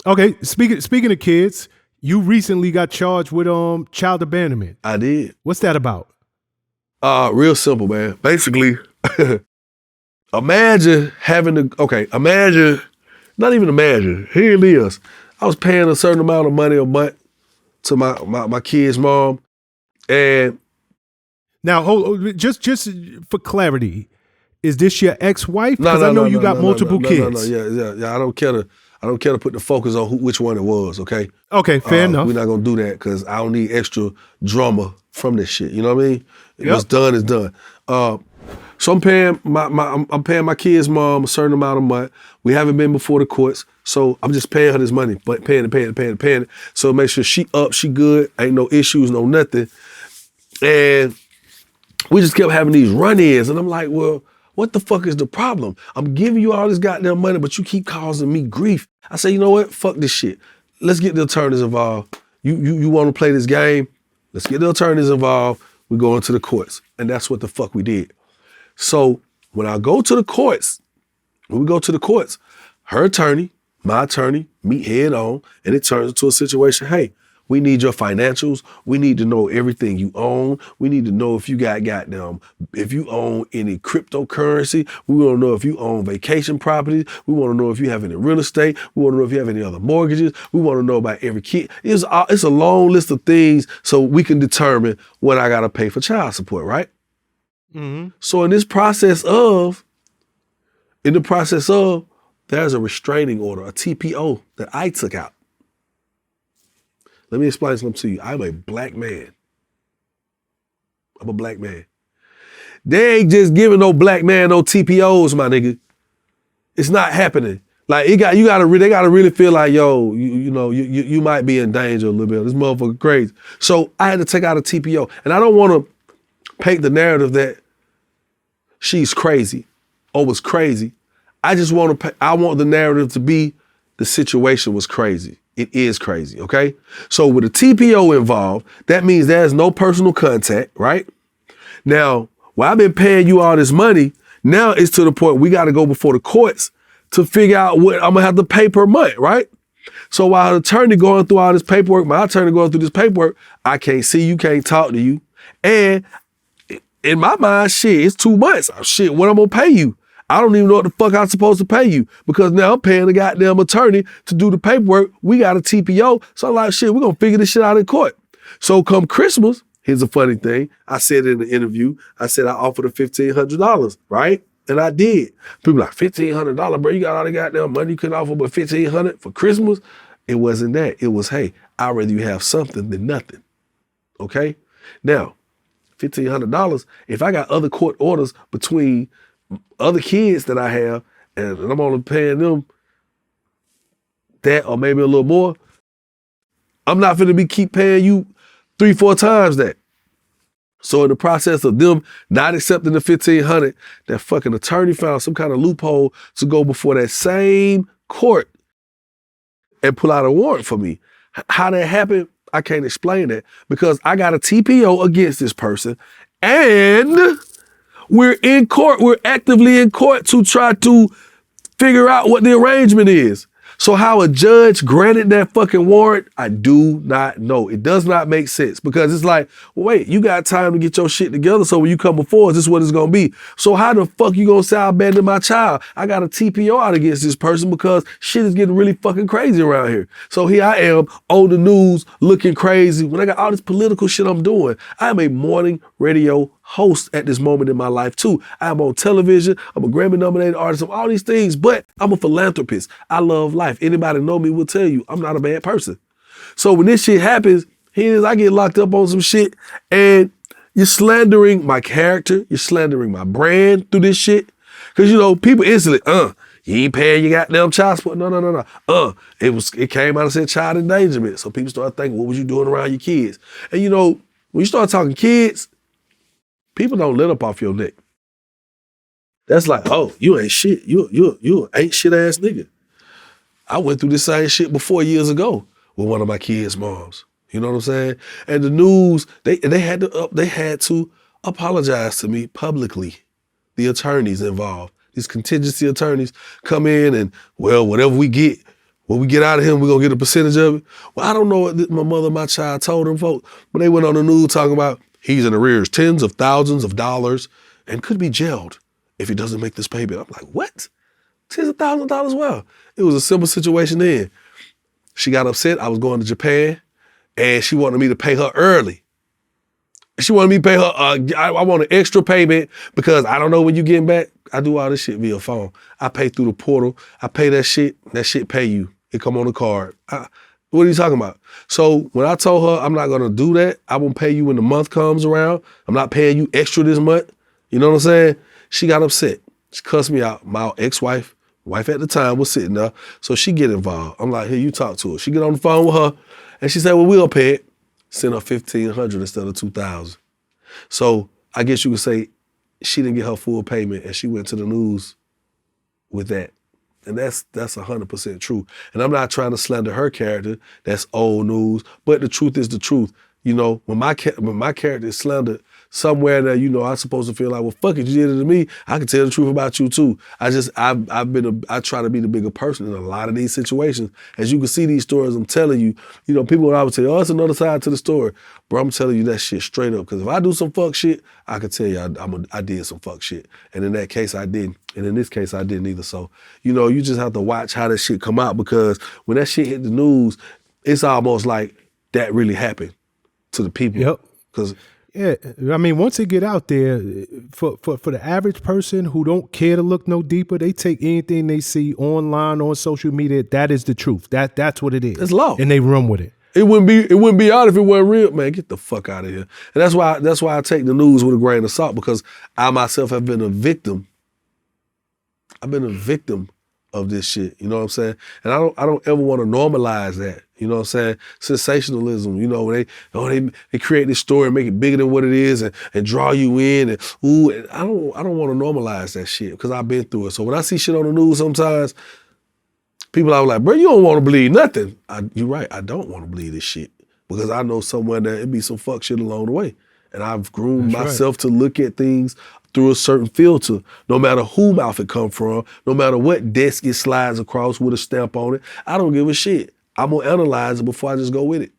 Okay, speaking of kids, you recently got charged with child abandonment. I did. What's that about? Real simple, man. Basically, imagine not even imagine. Here it is. I was paying a certain amount of money a month to my kid's mom, and Now, just for clarity, is this your ex-wife? no, Because I know you got multiple kids. Yeah. I don't care to put the focus on which one it was. Okay. Okay, fair enough. We're not gonna do that because I don't need extra drama from this shit. You know what I mean? Yep. What's done is done. So I'm paying my kid's mom a certain amount a month. We haven't been before the courts, so I'm just paying her this money, but paying it. So make sure she good, ain't no issues, no nothing. And we just kept having these run-ins, and I'm like, well, what the fuck is the problem? I'm giving you all this goddamn money, but you keep causing me grief. I say, you know what? Fuck this shit. Let's get the attorneys involved. You want to play this game? Let's get the attorneys involved. We go into the courts, and that's what the fuck we did. So when we go to the courts, her attorney, my attorney, meet head on, and it turns into a situation, hey, we need your financials. We need to know everything you own. We need to know if you if you own any cryptocurrency. We want to know if you own vacation properties. We want to know if you have any real estate. We want to know if you have any other mortgages. We want to know about every kid. It's a long list of things so we can determine what I got to pay for child support, right? Mm-hmm. So in the process of, there's a restraining order, a TPO that I took out. Let me explain something to you. I'm a black man. I'm a black man. They ain't just giving no black man no TPOs, my nigga. It's not happening. Like they gotta really feel like, yo, you might be in danger a little bit. This motherfucker crazy. So I had to take out a TPO, and I don't want to paint the narrative that she's crazy or was crazy. I want the narrative to be the situation was crazy. It is crazy, okay? So with a TPO involved, that means there's no personal contact, right? Now, while I've been paying you all this money, now it's to the point we got to go before the courts to figure out what I'm going to have to pay per month, right? So while the attorney going through all this paperwork, my attorney going through this paperwork, I can't see you, can't talk to you. And in my mind, shit, it's 2 months. Shit, what I'm going to pay you? I don't even know what the fuck I'm supposed to pay you because now I'm paying the goddamn attorney to do the paperwork. We got a TPO. So I'm like, shit, we're going to figure this shit out in court. So come Christmas, here's a funny thing. I said in the interview, I said I offered her $1,500, right? And I did. People like, $1,500, bro, you got all the goddamn money you couldn't offer but $1,500 for Christmas? It wasn't that. It was, hey, I'd rather you have something than nothing, okay? Now, $1,500, if I got other court orders between other kids that I have, and I'm only paying them that or maybe a little more, I'm not finna keep paying you 3-4 times that. So in the process of them not accepting the $1,500, that fucking attorney found some kind of loophole to go before that same court and pull out a warrant for me. How that happened, I can't explain that because I got a TPO against this person and we're in court. We're actively in court to try to figure out what the arrangement is. So how a judge granted that fucking warrant, I do not know. It does not make sense because it's like, well, wait, you got time to get your shit together. So when you come before us, this is what it's going to be. So how the fuck you going to say I abandoned my child? I got a TPO out against this person because shit is getting really fucking crazy around here. So here I am on the news looking crazy when I got all this political shit I'm doing. I am a morning radio host at this moment in my life too. I'm on television. I'm a Grammy nominated artist of all these things, but I'm a philanthropist. I love life. Anybody know me will tell you I'm not a bad person. So when this shit happens, I get locked up on some shit and you're slandering my character. You're slandering my brand through this shit. Cause people instantly, you ain't paying your goddamn child support. No. It came out and said child endangerment. So people start thinking, what was you doing around your kids? And when you start talking kids, people don't let up off your neck. That's like, oh, you ain't shit. You ain't shit ass nigga. I went through this same shit before years ago with one of my kids' moms. You know what I'm saying? And the news, they had to apologize to me publicly. The attorneys involved, these contingency attorneys come in and, well, whatever we get, when we get out of here, we're gonna get a percentage of it. Well, I don't know what my mother and my child told them folks, but they went on the news talking about he's in arrears tens of thousands of dollars and could be jailed if he doesn't make this payment. I'm like, what? Tens of thousands of dollars? Well, it was a simple situation then. She got upset. I was going to Japan and she wanted me to pay her early. She wanted me to pay her, I want an extra payment because I don't know when you getting back. I do all this shit via phone. I pay through the portal. I pay that shit pay you. It come on the card. What are you talking about? So when I told her I'm not gonna do that, I won't pay you when the month comes around. I'm not paying you extra this month. You know what I'm saying? She got upset. She cussed me out. My ex-wife, wife at the time, was sitting there. So she get involved. I'm like, here, you talk to her. She get on the phone with her and she said, well, we'll pay it. Send her $1,500 instead of $2,000. So I guess you could say she didn't get her full payment and she went to the news with that. And that's 100% true. And I'm not trying to slander her character. That's old news. But the truth is the truth. You know, when my character is slandered, somewhere that, you know, I'm supposed to feel like, well, fuck it, you did it to me. I can tell the truth about you too. I try to be the bigger person in a lot of these situations. As you can see these stories I'm telling you, you know, people would always say, oh, it's another side to the story. Bro, I'm telling you that shit straight up. Because if I do some fuck shit, I can tell you I did some fuck shit. And in that case, I didn't. And in this case, I didn't either. So, you know, you just have to watch how that shit come out because when that shit hit the news, it's almost like that really happened to the people. Yep. Because yeah, I mean, once it get out there, for the average person who don't care to look no deeper, they take anything they see online on social media. That is the truth. That's what it is. It's law, and they run with it. It wouldn't be out if it wasn't real. Man, get the fuck out of here. And that's why I take the news with a grain of salt because I myself have been a victim. I've been a victim of this shit. You know what I'm saying? And I don't ever want to normalize that. You know what I'm saying? Sensationalism, you know, they create this story and make it bigger than what it is and draw you in and I don't want to normalize that shit because I've been through it. So when I see shit on the news sometimes, people are like, bro, you don't want to believe nothing. You're right, I don't want to believe this shit because I know somewhere that it'd be some fuck shit along the way. And I've groomed myself to look at things through a certain filter, no matter who mouth it come from, no matter what desk it slides across with a stamp on it. I don't give a shit. I'm gonna analyze it before I just go with it.